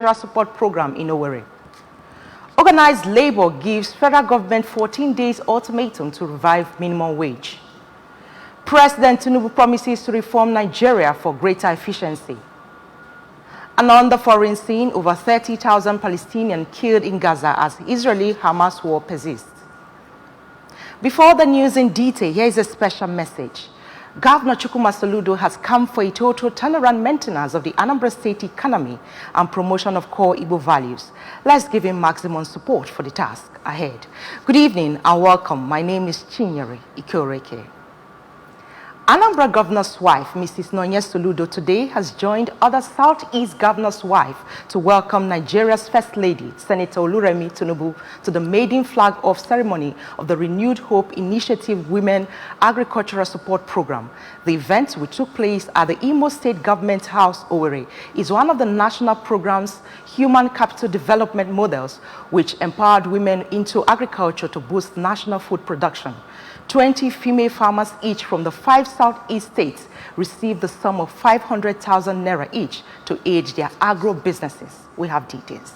Support Program in Owerri. Organized labor gives federal government 14 days ultimatum to revive minimum wage. President Tinubu promises to reform Nigeria for greater efficiency. And on the foreign scene, over 30,000 Palestinians killed in Gaza as Israeli-Hamas war persists. Before the news in detail, here is a special message. Governor Chukwuma Soludo has come for a total turnaround maintenance of the Anambra State economy and promotion of core Igbo values. Let's give him maximum support for the task ahead. Good evening and welcome. My name is Chinyere Ikoreke. Anambra Governor's wife, Mrs. Nonye Soludo, today has joined other Southeast Governor's wife to welcome Nigeria's First Lady, Senator Oluremi Tinubu, to the maiden flag off ceremony of the Renewed Hope Initiative Women Agricultural Support Program. The event, which took place at the Imo State Government House, Owerri, is one of the national program's human capital development models, which empowered women into agriculture to boost national food production. 20 female farmers each from the 5 Southeast states received the sum of 500,000 naira each to aid their agro businesses. We have details.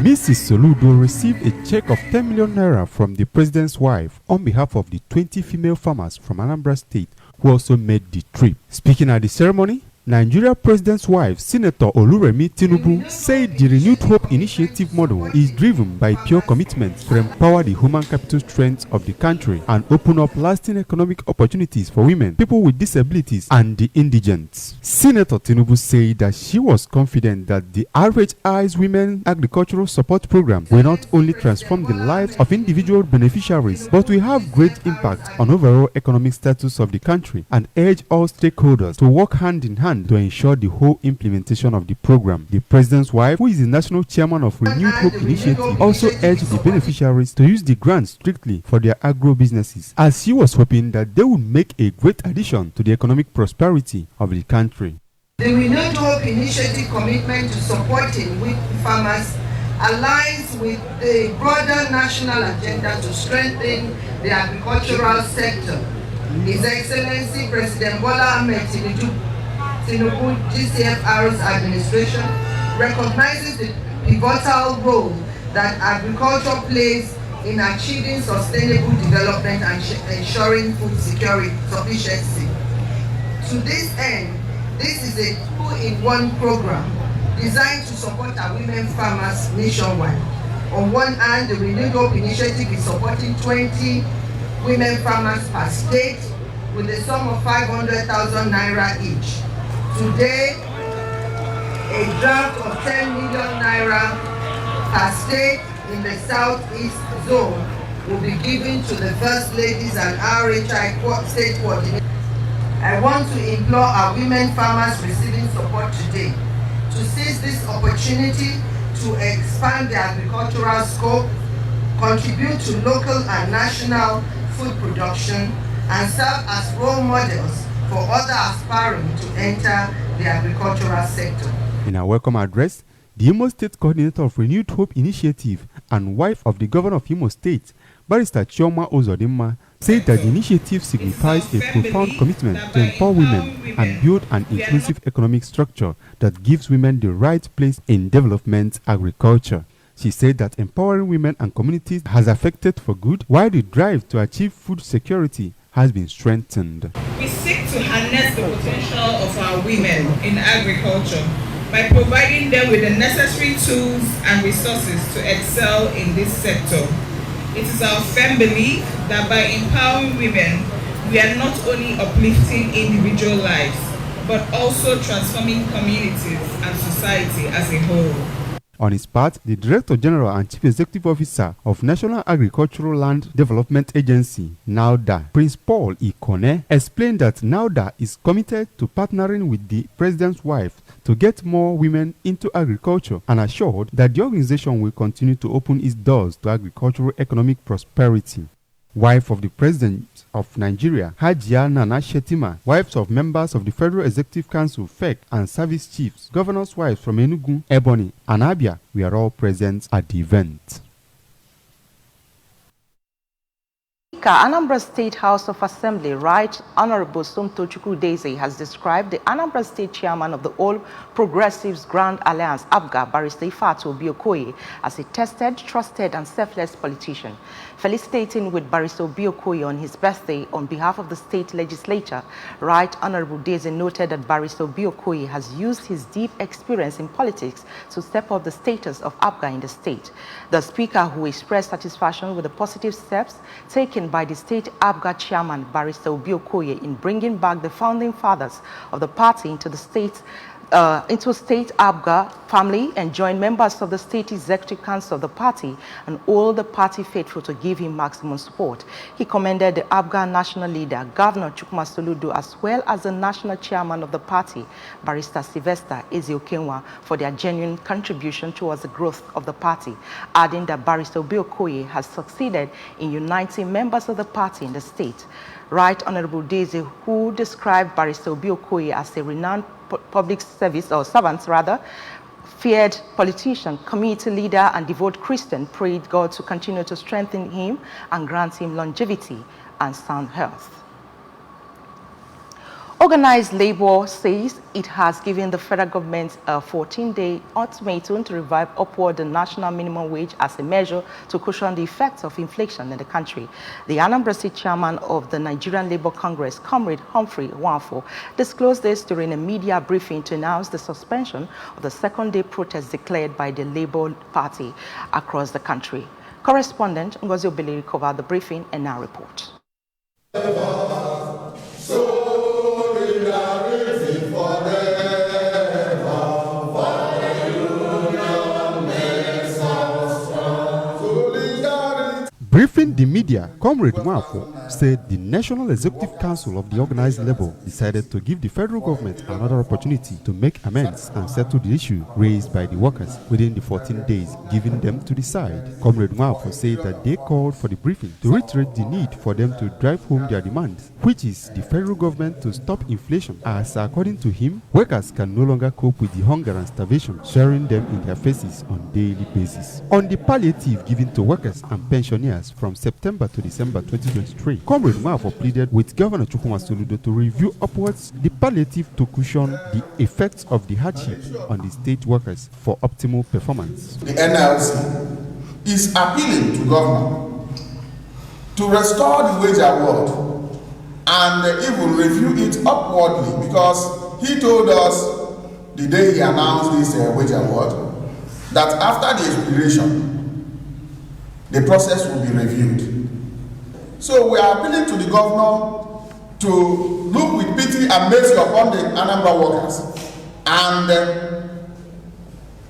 Mrs. Soludo received a check of 10 million naira from the president's wife on behalf of the 20 female farmers from Anambra State who also made the trip. Speaking at the ceremony, Nigeria President's wife, Senator Oluremi Tinubu, said the Renewed Hope Initiative model is driven by pure commitment to empower the human capital strength of the country and open up lasting economic opportunities for women, people with disabilities, and the indigent. Senator Tinubu said that she was confident that the RHI's Women Agricultural Support Program will not only transform the lives of individual beneficiaries, but will have great impact on overall economic status of the country, and urged all stakeholders to work hand in hand to ensure the whole implementation of the program. The president's wife, who is the national chairman of Renewed Hope Initiative, also urged the beneficiaries to use the grants strictly for their agro businesses, as she was hoping that they would make a great addition to the economic prosperity of the country. The Renewed Hope Initiative commitment to supporting weak farmers aligns with the broader national agenda to strengthen the agricultural sector. His Excellency President Bola Ahmed Tinubu GCFR's administration recognizes the pivotal role that agriculture plays in achieving sustainable development and ensuring food security sufficiency. To this end, this is a two-in-one program designed to support our women farmers nationwide. On one hand, the Renewed Hope Initiative is supporting 20 women farmers per state with a sum of 500,000 naira each. Today, a draft of 10 million naira per state in the Southeast zone will be given to the First Ladies and RHI state coordinators. I want to implore our women farmers receiving support today to seize this opportunity to expand their agricultural scope, contribute to local and national food production, and serve as role models for others aspiring to enter the agricultural sector. In a welcome address, the Imo State Coordinator of Renewed Hope Initiative and wife of the Governor of Imo State, Barrister Chioma Ozodimma, said that the initiative signifies a profound commitment to empower women and build an inclusive economic structure that gives women the right place in development agriculture. She said that empowering women and communities has affected for good, while the drive to achieve food security has been strengthened. We seek to harness the potential of our women in agriculture by providing them with the necessary tools and resources to excel in this sector. It is our firm belief that by empowering women, we are not only uplifting individual lives, but also transforming communities and society as a whole. On his part, the Director General and Chief Executive Officer of National Agricultural Land Development Agency, NALDA, Prince Paul Ikone, explained that NALDA is committed to partnering with the President's wife to get more women into agriculture, and assured that the organization will continue to open its doors to agricultural economic prosperity. Wife of the President of Nigeria, Hajia Nana Shetima, wives of members of the Federal Executive Council, FEC, and service chiefs, governors' wives from Enugu, Ebonyi, and Abia were all present at the event. Speaker, Anambra State House of Assembly, Right Honorable Somtochukwu Daisy, has described the Anambra State Chairman of the All Progressives Grand Alliance, ABGA, Barrister Ifeatu Obi-Okoye, as a tested, trusted and selfless politician. Felicitating with Barrister Obi-Okoye on his birthday on behalf of the state legislature, Right Honorable Daisy noted that Barrister Obi-Okoye has used his deep experience in politics to step up the status of ABGA in the state. The Speaker, who expressed satisfaction with the positive steps taken by the state ABGA chairman, Barrister Obi-Okoye, in bringing back the founding fathers of the party into the state ABGA family, and joined members of the state executive council of the party and all the party faithful to give him maximum support. He commended the ABGA national leader, Governor Chukwuma Soludo, as well as the national chairman of the party, Barrister Sylvester Eze-Okenwa, for their genuine contribution towards the growth of the party, adding that Barrister Obi-Okoye has succeeded in uniting members of the party in the state. Right Honorable Daisy, who described Barrister Obi-Okoye as a renowned public service, or servant rather, feared politician, community leader and devout Christian, prayed God to continue to strengthen him and grant him longevity and sound health. Organized labor says it has given the federal government a 14-day ultimatum to revive upward the national minimum wage as a measure to cushion the effects of inflation in the country. The Anambra State chairman of the Nigerian Labour Congress, Comrade Humphrey Nwafor, disclosed this during a media briefing to announce the suspension of the second-day protest declared by the Labour Party across the country. Correspondent Ngozi Obeliri covered the briefing and now report. Briefing the media, Comrade Nwafor said the National Executive Council of the Organized Labour decided to give the federal government another opportunity to make amends and settle the issue raised by the workers within the 14 days given them to decide. Comrade Nwafor said that they called for the briefing to reiterate the need for them to drive home their demands, which is the federal government to stop inflation, as according to him, workers can no longer cope with the hunger and starvation staring them in their faces on a daily basis. On the palliative given to workers and pensioners from September to December 2023, Comrade Nwafor pleaded with Governor Chukwuma Soludo to review upwards the palliative to cushion the effects of the hardship on the state workers for optimal performance. The NLC is appealing to government to restore the wage award and even review it upwardly, because he told us the day he announced this wage award that after the expiration the process will be reviewed. So we are appealing to the governor to look with pity and mercy upon the Anambra workers and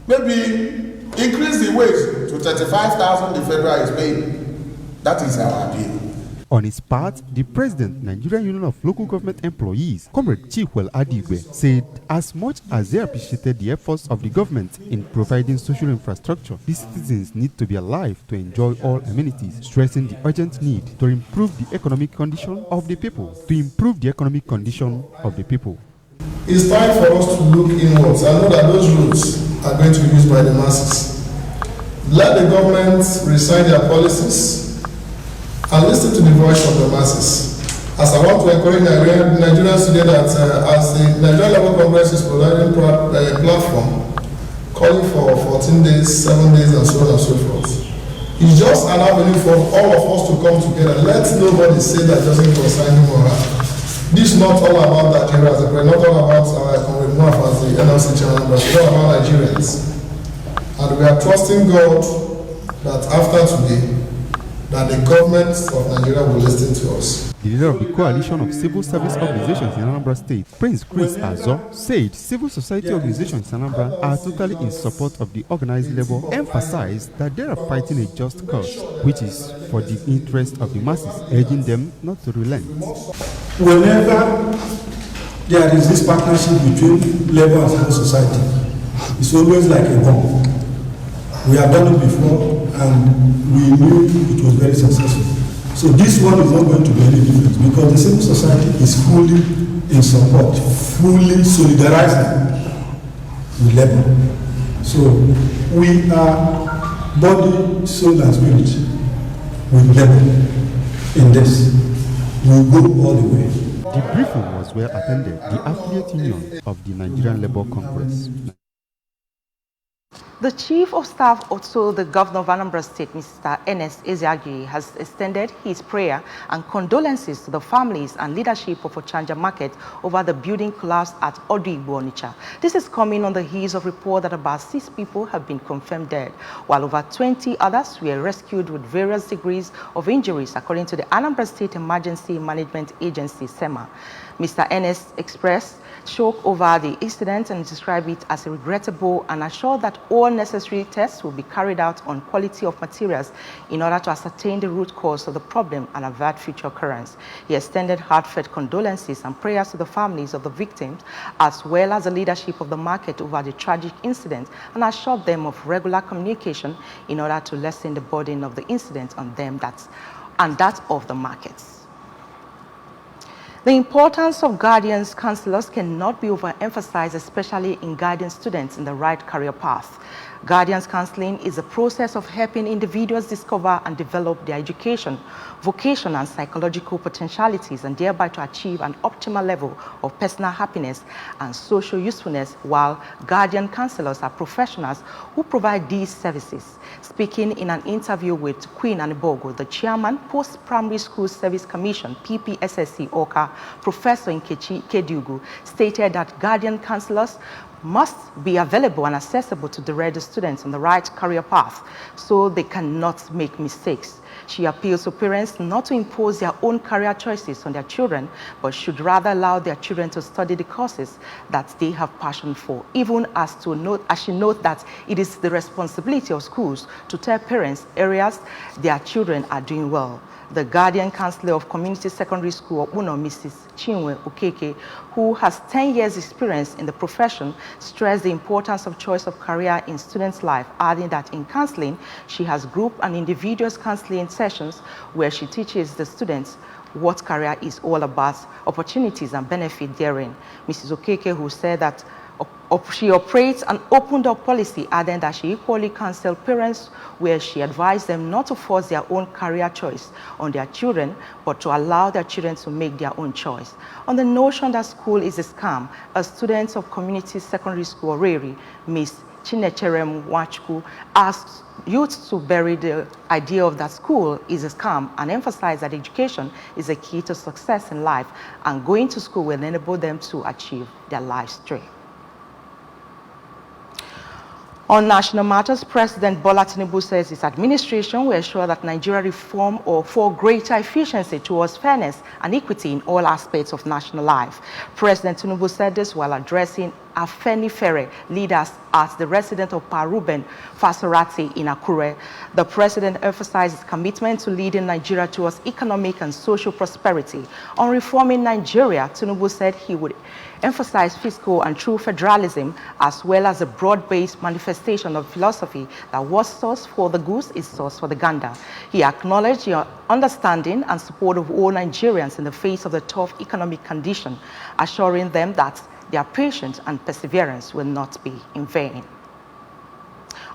maybe increase the wage to 35,000 the federal is paying. That is our appeal. On his part, the president, Nigerian Union of Local Government Employees, Comrade Chikwel Adigwe, said as much as they appreciated the efforts of the government in providing social infrastructure, the citizens need to be alive to enjoy all amenities, stressing the urgent need to improve the economic condition of the people. It's time for us to look inwards. I know that those routes are going to be used by the masses. Let the government recite their policies and listen to the voice of the masses. As I want to encourage Nigerians today that as the Nigerian Labour Congress is providing a platform calling for 14 days, 7 days, and so on and so forth, it's just an avenue for all of us to come together. Let nobody say that doesn't concern him or her. This is not all about Nigeria as a prayer, not all about Comrade Nwafor as the NLC chairman, but it's all about Nigerians. And we are trusting God that after today, that the government of Nigeria will listen to us. The leader of the coalition of civil service organizations in Anambra State, Prince Chris Azo, said civil society organizations in Anambra are totally in support of the organized labor, emphasized that they are fighting a just cause, which is for the interest of the masses, urging them not to relent. Whenever there is this partnership between labor and civil society, it's always like a bomb. We have done it before and we knew it was very successful. So this one is not going to be any different, because the civil society is fully in support, fully solidarizing with labor. So we are body, soul and spirit with labor. in this. We'll go all the way. The briefing was well attended. The affiliate union of the Nigerian Labour Congress. The Chief of Staff to the Governor of Anambra State, Mr. Ernest Ezeagi, has extended his prayer and condolences to the families and leadership of Ochanja Market over the building collapse at Odigbo, Onitsha. This is coming on the heels of report that about 6 people have been confirmed dead, while over 20 others were rescued with various degrees of injuries, according to the Anambra State Emergency Management Agency, SEMA. Mr. Ernest expressed shock over the incident and described it as regrettable and assured that all necessary tests will be carried out on quality of materials in order to ascertain the root cause of the problem and avert future occurrence. He extended heartfelt condolences and prayers to the families of the victims as well as the leadership of the market over the tragic incident and assured them of regular communication in order to lessen the burden of the incident on them and that of the markets. The importance of guardians counselors cannot be overemphasized, especially in guiding students in the right career path. Guardians counseling is a process of helping individuals discover and develop their education, vocation, and psychological potentialities, and thereby to achieve an optimal level of personal happiness and social usefulness, while guardian counselors are professionals who provide these services. Speaking in an interview with Queen Anibogo, the chairman, Post-Primary School Service Commission, PPSSC Oka, Professor Nkechi Kedugu, stated that guardian counselors must be available and accessible to direct the students on the right career path so they cannot make mistakes. She appeals to parents not to impose their own career choices on their children, but should rather allow their children to study the courses that they have passion for, even as she notes that it is the responsibility of schools to tell parents areas their children are doing well. The guardian counselor of Community Secondary School, Uno, Mrs. Chinwe Okeke, who has 10 years experience in the profession, stressed the importance of choice of career in students' life, adding that in counseling, she has group and individuals counseling sessions where she teaches the students what career is all about, opportunities and benefit therein. Mrs. Okeke, who said that she operates an open-door policy, adding that she equally counsels parents where she advised them not to force their own career choice on their children, but to allow their children to make their own choice. On the notion that school is a scam, a student of Community Secondary School, Reri, Ms. Chinecherem Wachku, asked youth to bury the idea of that school is a scam and emphasize that education is a key to success in life, and going to school will enable them to achieve their life's dream. On national matters, President Bola Tinubu says his administration will ensure that Nigeria reform or for greater efficiency towards fairness and equity in all aspects of national life. President Tinubu said this while addressing Afenifere leaders at the residence of Paruben Fasorati in Akure. The president emphasized his commitment to leading Nigeria towards economic and social prosperity. On reforming Nigeria, Tinubu said he would emphasize fiscal and true federalism, as well as a broad-based manifestation of philosophy that what's source for the goose is source for the gander. He acknowledged your understanding and support of all Nigerians in the face of the tough economic condition, assuring them that their patience and perseverance will not be in vain.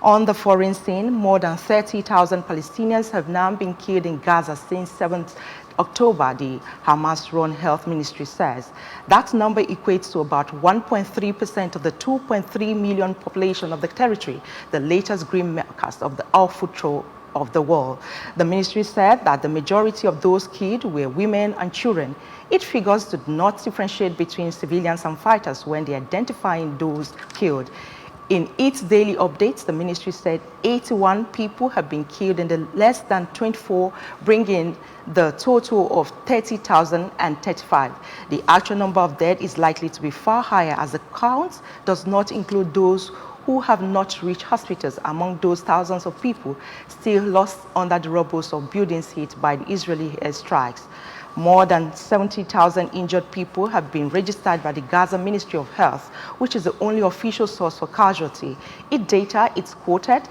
On the foreign scene, more than 30,000 Palestinians have now been killed in Gaza since 7th October, the Hamas-run health ministry says. That number equates to about 1.3% of the 2.3 million population of the territory, the latest grim markers of the awful troll of the world. The ministry said that the majority of those killed were women and children. Its figures did not differentiate between civilians and fighters when they identifying those killed. In its daily updates, the ministry said 81 people have been killed in the less than 24, bringing the total of 30,035. The actual number of dead is likely to be far higher, as the count does not include those who have not reached hospitals among those thousands of people still lost under the rubble of buildings hit by the Israeli airstrikes. More than 70,000 injured people have been registered by the Gaza Ministry of Health, which is the only official source for casualty. Its data is quoted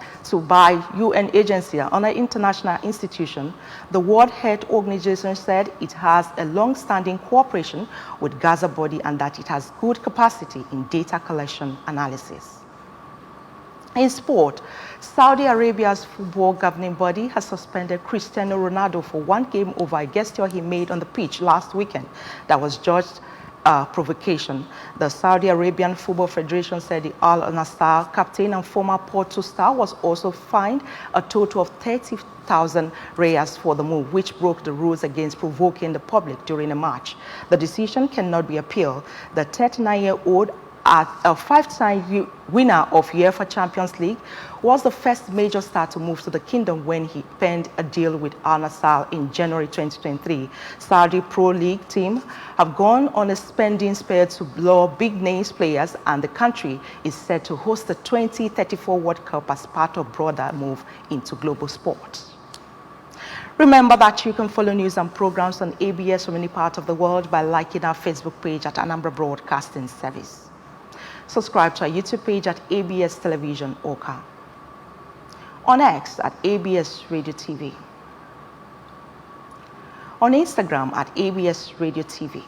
by UN agency and other international institution. The World Health Organization said it has a long-standing cooperation with Gaza body and that it has good capacity in data collection analysis. In sport, Saudi Arabia's football governing body has suspended Cristiano Ronaldo for one game over a gesture he made on the pitch last weekend that was judged provocation. The Saudi Arabian Football Federation said the Al Nassr captain and former Porto star was also fined a total of 30,000 riyals for the move, which broke the rules against provoking the public during a match. The decision cannot be appealed. The 39-year-old, a five-time winner of UEFA Champions League, was the first major star to move to the kingdom when he penned a deal with Al Nassr in January 2023. Saudi Pro League team have gone on a spending spell to lure big-names players, and the country is set to host the 2034 World Cup as part of broader move into global sport. Remember that you can follow news and programs on ABS from any part of the world by liking our Facebook page at Anambra Broadcasting Service. Subscribe to our YouTube page at ABS Television Oka. On X at ABS Radio TV. On Instagram at ABS Radio TV.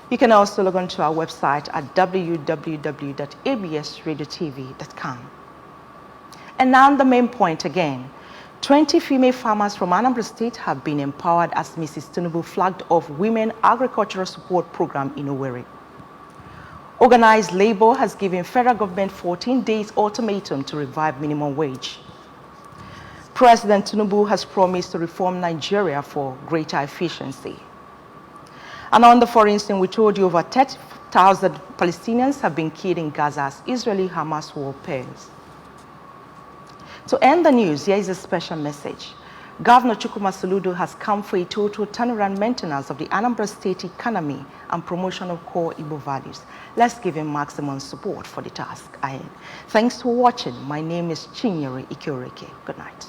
You can also log on to our website at www.absradiotv.com. And now the main point again. 20 female farmers from Anambra State have been empowered as Mrs. Tinubu flagged off Women Agricultural Support Program in Owerri. Organized labor has given federal government 14 days ultimatum to revive minimum wage. President Tinubu has promised to reform Nigeria for greater efficiency. And on the foreign scene, we told you over 30,000 Palestinians have been killed in Gaza as Israeli-Hamas war pairs. To end the news, here is a special message. Governor Chukwuma Soludo has come for a total turnaround maintenance of the Anambra State economy and promotion of core Igbo values. Let's give him maximum support for the task ahead. Thanks for watching. My name is Chinyere Ikioreke. Good night.